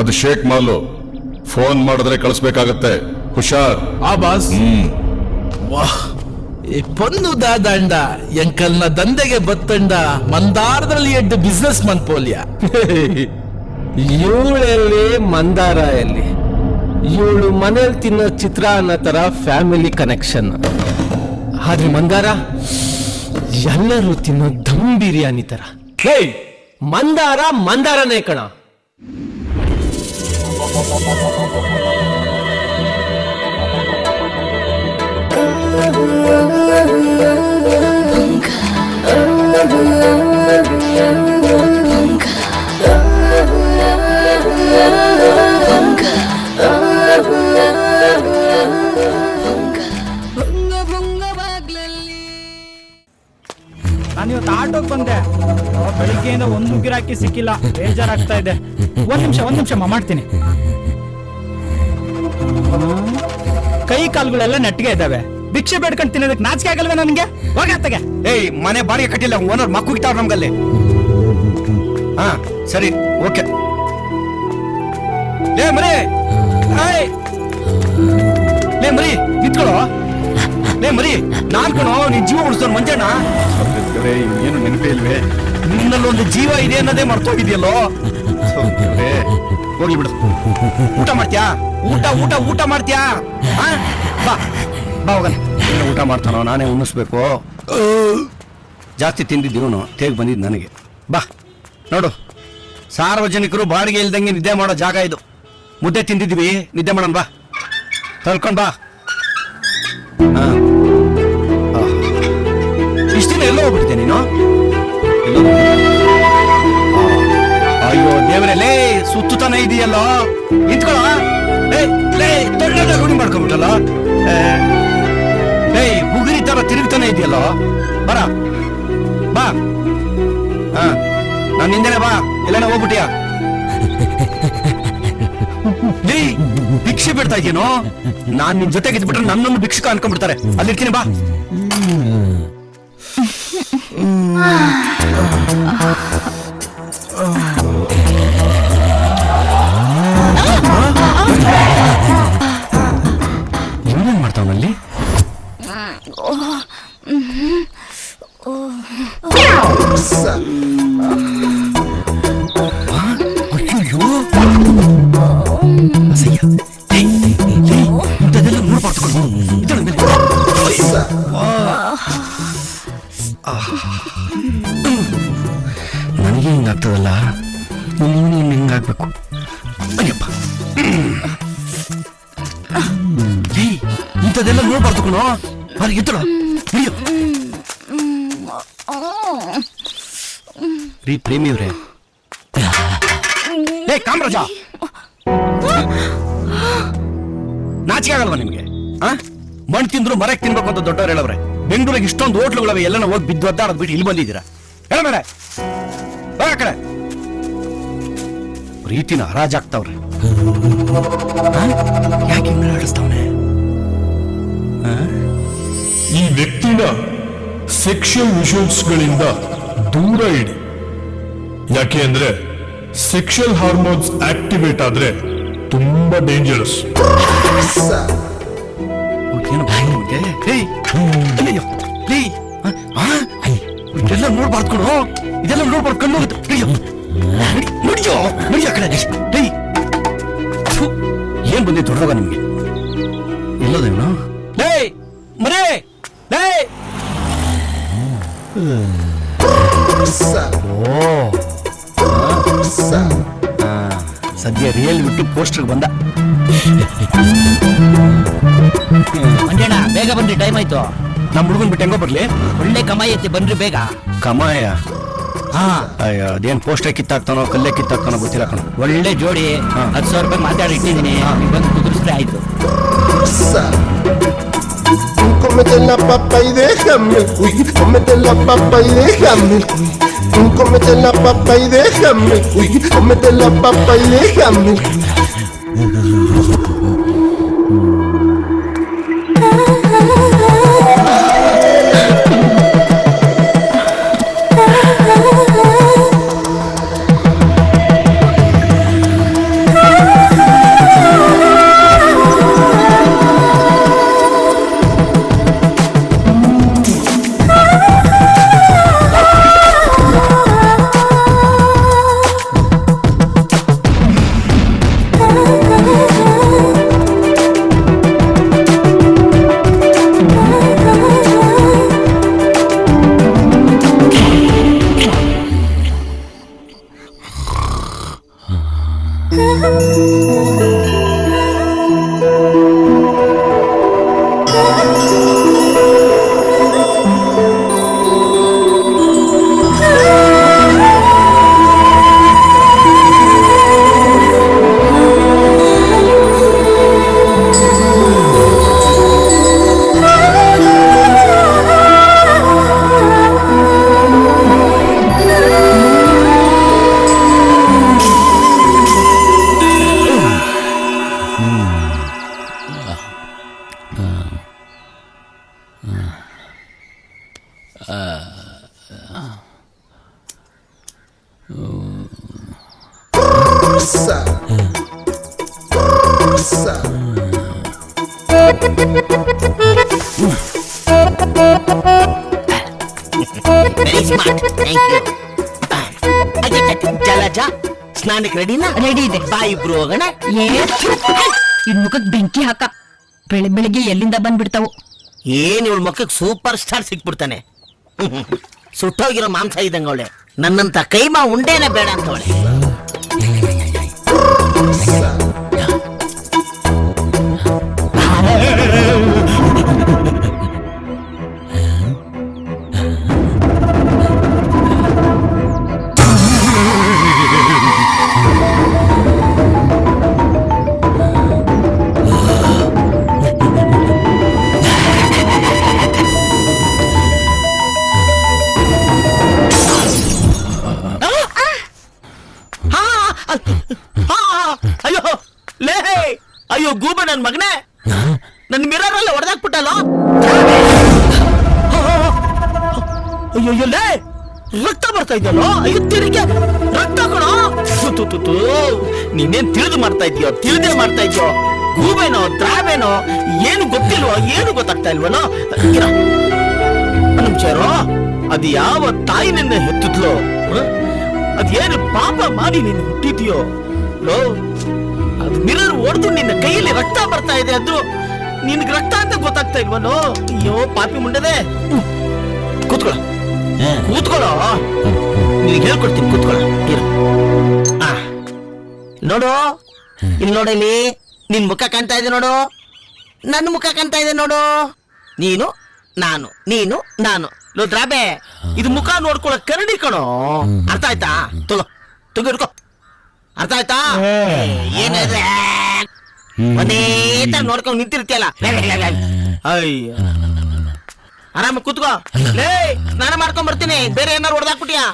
ಅದು ಶೇಕ್ ಮಾಲು. ಫೋನ್ ಮಾಡಿದ್ರೆ ಕಳಿಸ್ಬೇಕಾಗತ್ತೆ. ಹುಷಾರ್. ಆ ಬಾಸ್. ವಾಹ್, ಈ ಪೊನ್ನು ದಾದಂಡ ಎಂಕಲ್ನ ದಂಧೆಗೆ ಬತ್ತಂಡ ಮಂದಾರದಲ್ಲಿ ಎಡ್ಡು ಬಿಸ್ನೆಸ್ ಮನ್ ಪೋಲ್ಯ. ಇವಳೆಲ್ಲಿ ಮಂದಾರ ಎಲ್ಲಿ? ಇವಳು ಮನೇಲಿ ತಿನ್ನೋ ಚಿತ್ರಾನ್ನ ತರ ಫ್ಯಾಮಿಲಿ ಕನೆಕ್ಷನ್. ಆದ್ರೆ ಮಂದಾರ ಎಲ್ಲರೂ ತಿನ್ನೋ ದಮ್ ಬಿರಿಯಾನಿ ತರ. ಮಂದಾರ ಮಂದಾರನೇ ಕಣ. ನಾನು ಇವತ್ತು ಆಟೋಗೆ ಬಂದೆ. ಬೆಳಿಗ್ಗೆಯಿಂದ ಒಂದು ಗಿರಾಕಿ ಸಿಕ್ಕಿಲ್ಲ, ಬೇಜಾರಾಗ್ತಾ ಇದೆ. ಒಂದ್ ನಿಮಿಷ ಮಾಡ್ತೀನಿ. ಕೈ ಕಾಲುಗಳೆಲ್ಲ ನೆಟ್ಟಿಗೆ ಇದ್ದಾವೆ. ಭಿಕ್ಷೆ ಬೇಡ್ಕೊಂಡು ತಿನ್ನೋದಕ್ಕೆ ನಾಚಿಕೆ ಆಗಲ್ವೇ ನನಗೆ? ಹೋಗತ್ತಗೆ. ಏಯ್, ಮನೆ ಬಾಡಿಗೆ ಕಟ್ಟಿಲ್ಲ, ಓನರ್ ಮಕ್ಕು ಇಟ್ಟಾವ್ರ ನಮ್ಗಲ್ಲಿ. ಹಾ ಸರಿ, ಓಕೆ. ಲೇ ಮರಿ, ಲೇ ಮರಿ ನಿಂತ್ಕೊಳ್ಳೋ. ಲೇ ಮರಿ, ನಾನ್ ಕಣೋ ನೀನ್ ಜೀವ ಉಳಿಸೋನ್ ಮಂಜಣ್ಣ. ಏನು ನೆನಪೇ ಇಲ್ವೇ? ನಿನ್ನಲ್ಲೊಂದು ಜೀವ ಇದೆ ಅನ್ನೋದೇ ಮರ್ತೋಗಿದ್ಯಲ್ಲೋ. ಹೋಗ್ಲಿ ಬಿಡು. ಊಟ ಮಾಡ್ತೀಯಾ? ಊಟ ಮಾಡ್ತೀಯಾ? ಬಾ ಬಾ ಹೋಗಣ. ಊಟ ಮಾಡ್ತಾನೋ, ನಾನೇ ಉಣಿಸ್ಬೇಕು. ಜಾಸ್ತಿ ತಿಂದಿದ್ದೀವನು, ತೇಗ್ ಬಂದಿದ್ದು ನನಗೆ. ಬಾ ನೋಡು, ಸಾರ್ವಜನಿಕರು ಬಾಡಿಗೆ ಇಲ್ದಂಗೆ ನಿದ್ದೆ ಮಾಡೋ ಜಾಗ ಇದು. ಮುದ್ದೆ ತಿಂದಿದ್ದೀವಿ, ನಿದ್ದೆ ಮಾಡೋಣ ಬಾ. ತಳ್ಕೊಂಡ್ ಬಾ. ಇಷ್ಟ ದಿನ ಎಲ್ಲೋ ಹೋಗ್ಬಿಡ್ತೀಯ ನೀನು? ಅಯ್ಯೋ ದೇವರೇ, ಲೇ ಸುತ್ತಾನೆ ಇದೆಯಲ್ಲೋ. ನಿಂತ್ಕೊಳ್ಳ. ಲೇ ತೊಳ್ಳದ ರೂಢಿ ಮಾಡ್ಕೊಂಬಿಟ್ಟಲ್ಲ. ಏಯ್, ಬುಗುರಿ ತರ ತಿರುಗ್ತಾನೆ ಇದೆಯಲ್ಲೋ. ಬರ ಬಾ. ನಾನು ನಿಂದೇನೆ ಬಾ. ಎಲ್ಲಾನ ಹೋಗ್ಬಿಟ್ಟಿಯಾ? ಲೇ, ಭಿಕ್ಷೆ ಬಿಡ್ತಾ ಇದೆಯೇನೋ? ನಾನ್ ನಿನ್ ಜೊತೆಗೆ ಇದ್ಬಿಟ್ರೆ ನನ್ನನ್ನು ಭಿಕ್ಷಕ ಅನ್ಕೊಂಡ್ಬಿಡ್ತಾರೆ. ಅಲ್ಲಿರ್ತೀನಿ ಬಾ. ಏನೇನ್ ಮಾಡ್ತಾವನಲ್ಲಿ? ಇಂಥದೆಲ್ಲ ನೋಡ್ಬಾರ್ದು. ನನಗೆ ಹಿಂಗಾಗ್ತದಲ್ಲ, ನೀನು ಹಿಂಗಾಗ್ಬೇಕು. ಅಯ್ಯಪ್ಪ, ಇಂಥದೆಲ್ಲ ನೋಡ್ಬಾರ್ದು ಕಣೋ. ಬಾರಿ ಎತ್ತಳ. ರೀ ಪ್ರೇಮಿಯವ್ರೆ, ಏ ಕಾಮರಾಜ, ನಾಚಿಕೆ ಆಗಲ್ವಾ ನಿಮ್ಗೆ? ಮಣ್ಣು ತಿಂದ್ರು ಮರಕ್ಕೆ ತಿನ್ಬೇಕು ಅಂತ ದೊಡ್ಡವ್ರು ಹೇಳವ್ರೆ. ಬೆಂಗಳೂರಿಗೆ ಇಷ್ಟೊಂದು ಹೋಟ್ಲುಗಳವೆ, ಎಲ್ಲನ ಹೋಗಿ ಬಿದ್ದು ಒದ್ದಾಡದ್ ಬಿಟ್ಟು ಇಲ್ಲಿ ಬಂದಿದ್ದೀರಾ? ಹೇಳ ಮೇಲೆ ಬಾ ಕಡೆ. ಪ್ರೀತಿನ ಹರಾಜಾಗ್ತಾವ್ರೆ. ಯಾಕೆ ಹಿಂಗ ಆಡಿಸ್ತಾವನೆ? ಈ ವ್ಯಕ್ತಿನ ಸೆಕ್ಷುಯಲ್ ವಿಷುವಲ್ಸ್ ಗಳಿಂದ ದೂರ ಇಡಿ. ಯಾಕೆ ಅಂದ್ರೆ ಸೆಕ್ಷುಯಲ್ ಹಾರ್ಮೋನ್ಸ್ ಆಕ್ಟಿವೇಟ್ ಆದ್ರೆ ತುಂಬಾ ಡೇಂಜರಸ್. ಇದೆಲ್ಲ ನೋಡ್ಬಾರ್ದು ಕಣೋ. ಇದೆಲ್ಲ ನೋಡ್ಬಾರ್ದು, ಕಣ್ಣು ನೋಡಿಯೋ ಕಡೆ. ಏನ್ ಬಂದಿತ್ತು ದೊಡ್ಡವಾಗ ನಿಮ್ಗೆ? ಎಲ್ಲದೇನು? ಲೇ ಮರೇ, ಲೇ ಸದ್ಯ ರಿಯಲ್ ಬಿಟ್ಟು ಪೋಸ್ಟರ್ ಬಂದ. ಮಂಜಣ್ಣ ಬೇಗ ಬನ್ರಿ, ಟೈಮ್ ಆಯ್ತು. ನಮ್ ಹುಡುಗನ್ ಬಿಟ್ಟು ಹೆಂಗೋ ಬರ್ಲಿ? ಒಳ್ಳೆ ಕಮಾಯಿ ಐತಿ, ಬನ್ರಿ ಬೇಗ. ಕಮಾಯ? ಅಯ್ಯೋ, ಅದೇನ್ ಪೋಸ್ಟರ್ ಕಿತ್ತಾಕ್ತಾನೋ ಕಲ್ಲೇ ಕಿತ್ತಾಕ್ತಾನೋ ಗೊತ್ತಿಲ್ಲ ಕಣ. ಒಳ್ಳೆ ಜೋಡಿ, 10,000 ರೂಪಾಯಿ ಮಾತಾಡಿ ಇಟ್ಟಿದ್ದೀನಿ, ಬಂದು ಕುದುರಿಸ್ರೆ ಆಯ್ತು. Cómete la papa y déjame el cuy. Cómete la papa y déjame el cuy. Cómete la papa y déjame el cuy. Cómete la papa y déjame el cuy. Very smart, thank you. Jalaja ಸ್ನಾನಕ್ಕೆ ರೆಡಿನಾ? Ready ಇದೆ. ಬಾ ಇಬ್ರು ಹೋಗೋಣ. ಇನ್ ಮುಖಕ್ ಬೆಂಕಿ ಹಾಕ. ಬೆಳಿಗ್ಗೆ ಎಲ್ಲಿಂದ ಬಂದ್ಬಿಡ್ತಾವು. ಏನ್ ಇವಳ ಮಕ್ಕಕ್ಕೆ ಸೂಪರ್ ಸ್ಟಾರ್ ಸಿಕ್ಬಿಡ್ತಾನೆ. ಸುಟ್ಟೋಗಿರೋ ಮಾಂಸ ಇದ್ದಂಗ ಅವಳೆ. ನನ್ನಂತ ಕೈಮಾ ಉಂಡೇನೆ ಬೇಡ ಅಂತವಳೆ. ಅಯ್ಯೋ ಲೇ, ಅಯ್ಯೋ ಗೂಬ ನನ್ ಮಗನೇ, ನನ್ ಮಿರರ್ ಅಲ್ಲ ಹೊಡೆದಾಕ್ಬಿಟ್ಟಲ್ಲ. ಅಯ್ಯೋ ಲೇ, ರಕ್ತ ಬರ್ತಾ ಇದ್ದಲ್ಲ. ಅಯ್ಯೋ ತಿರುಗಿ ರಕ್ತ ಕಣೋ. ನೀನೇನ್ ತಿಳಿದು ಮಾಡ್ತಾ ಇದೆಯೋ, ತಿಳಿದೇ ಮಾಡ್ತಾ ಇದೆಯೋ? ಗೂಬೇನೋ ದ್ರಾವೇನೋ ಏನು ಗೊತ್ತಿಲ್ವೋ, ಏನು ಗೊತ್ತಾಗ್ತಾ ಇಲ್ವನೋ? ನಿಮಿಷರೋ, ಅದು ಯಾವ ತಾಯಿ ನಿನ್ನ ಹೆತ್ತಿದ್ಲೋ, ಅದೇನು ಪಾಪ ಮಾಡಿ ನೀನು ಹುಟ್ಟಿದ್ಯೋ ಲೋ, ಅದು ಮಿರರ್ ಹೊಡೆದು ನಿನ್ನ ಕೈಯಲ್ಲಿ ರಕ್ತ ಬರ್ತಾ ಇದೆ. ಅದು ನಿನ್ಗೆ ರಕ್ತ ಅಂತ ಗೊತ್ತಾಗ್ತಾ ಇಲ್ವನೋ? ಅಯ್ಯೋ ಪಾಪಿ ಮುಂಡದೆ, ಕೂತ್ಕೊಳ್ಳೋ ಕೂತ್ಕೊಳ್ಳೋ, ನಿನಗೆ ಹೇಳ್ಕೊಡ್ತೀನಿ, ಕೂತ್ಕೊಳ್ಳೋ ಇರು. ನೋಡು ಇಲ್ಲಿ, ನೋಡಲಿ ನಿನ್ ಮುಖ ಕಾಣ್ತಾ ಇದೆ ನೋಡು, ನನ್ನ ಮುಖ ಕಾಣ್ತಾ ಇದೆ ನೋಡು. ನೀನು ನಾನು, ನೀನು ನಾನು. ಲೋ ದ್ರಾಬೆ, ಇದು ಮುಖ ನೋಡ್ಕೊಳ್ಳೋ ಕರಡಿ ಕಣೋ. ಅರ್ಥ ಆಯ್ತಾ? ತಗೋ ಹಿಡ್ಕೋ. ಅರ್ಥ ಆಯ್ತಾ? ಏನಿದೆ ಒಂದೇ ತರ ನೋಡ್ಕೊಂಡು ನಿಂತಿರ್ತೀಯಲ್ಲ. ಅಯ್ಯ, ಆರಾಮ ಕೂತ್ಕೋ. ಲೇ, ಸ್ನಾನ ಮಾಡ್ಕೊಂಡ್ ಬರ್ತೀನಿ. ಬೇರೆ ಏನಾರು ಹೊಡೆದಾಕ್ಬಿಟ್ಟಿಯಾ?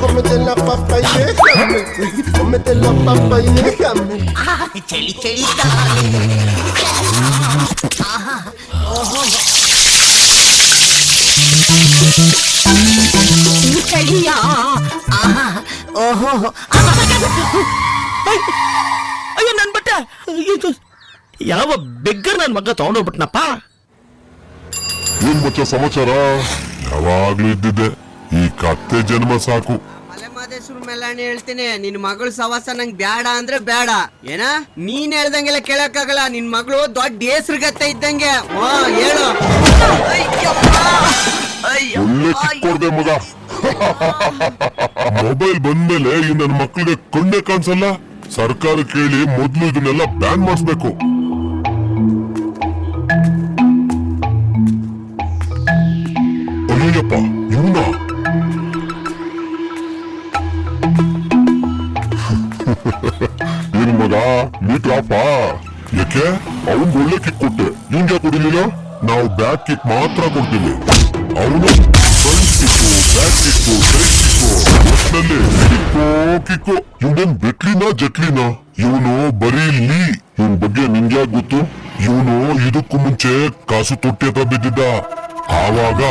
Cómete la papa y déjame, cómete la papa y déjame. ಚಳಿ ಚಳಿ ಚಳಿಯ. ಓಹೋ, ಅಯ್ಯೋ ನನ್ ಬಟ್ಟೆ. ಯಾವ ಬೆಗ್ಗರ್ ನನ್ ಮಗ ತಗೊಂಡೋಗ್ಬಿಟ್ನಪ್ಪ. ಏನ್ ಮಚ್ಚ ಸಮಾಚಾರ? ಯಾವಾಗ್ಲೂ ಇದ್ದಿದ್ದೆ, ಈ ಕತ್ತೆ ಜನ್ಮ ಸಾಕು. ಮಲೆಮಾದೇಶ್ವರ ಮೇಲಾಣೆ ಹೇಳ್ತೀನಿ, ನಿನ್ ಮಗಳು ಸವಾಸ ನಂಗ್ ಬ್ಯಾಡ ಅಂದ್ರೆ ಬ್ಯಾಡ. ಏನ ನೀನ್ ಹೇಳ್ದಂಗೆಲ್ಲ ಕೇಳಕ್ಕಾಗಲ್ಲ. ನಿನ್ ಮಗಳು ದೊಡ್ಡ ಹೆಸ್ರುಗತ್ತೆ ಇದ್ದಂಗೆ. ಹೇಳು. ಒಳ್ಳೆ ಕಿಕ್ಕೊಡ್ದೆ ಮಗ. ಮೊಬೈಲ್ ಬಂದ್ಮೇಲೆ ಈ ನನ್ನ ಮಕ್ಳಿಗೆ ಕಣ್ಣೆ ಕಾಣಿಸಲ್ಲ. ಸರ್ಕಾರ ಕೇಳಿ ಮೊದ್ಲು ಇದನ್ನೆಲ್ಲ ಬ್ಯಾನ್ ಮಾಡಿಸ್ಬೇಕು. ಅಯ್ಯಪ್ಪ, ಇವನ ಏನ್ ಮಗ ಮೀಟರ್ ಆಫ? ಯಾಕೆ? ಅವ್ನ್ ಒಳ್ಳೆ ಕಿಕ್ ಕೊಟ್ಟೆ, ನಿಂಗೆ ಕೊಡಿಲಿಲ್ಲ? ನಾವು ಬ್ಯಾಕ್ ಕಿಕ್ ಮಾತ್ರ ಕೊಡ್ತೀವಿ. ಅವನು front kick, back kick, side kick, ಒಟ್ಟಿನಲ್ಲಿ ಕಿಕ್ಕು. ಇವನೇನ್ ಬೆಟ್ಲಿನಾ ಜಟ್ಲಿನಾ? ಇವನು ಬರೀ ಲೀ. ಇವನ್ ಬಗ್ಗೆ ನಿಂಗೆ ಗೊತ್ತು? ಇವನು ಇದಕ್ಕೂ ಮುಂಚೆ ಕಾಸು ತೊಟ್ಟಿ ಹತ್ರ ಬಿದ್ದಿದ್ದ. ಆವಾಗ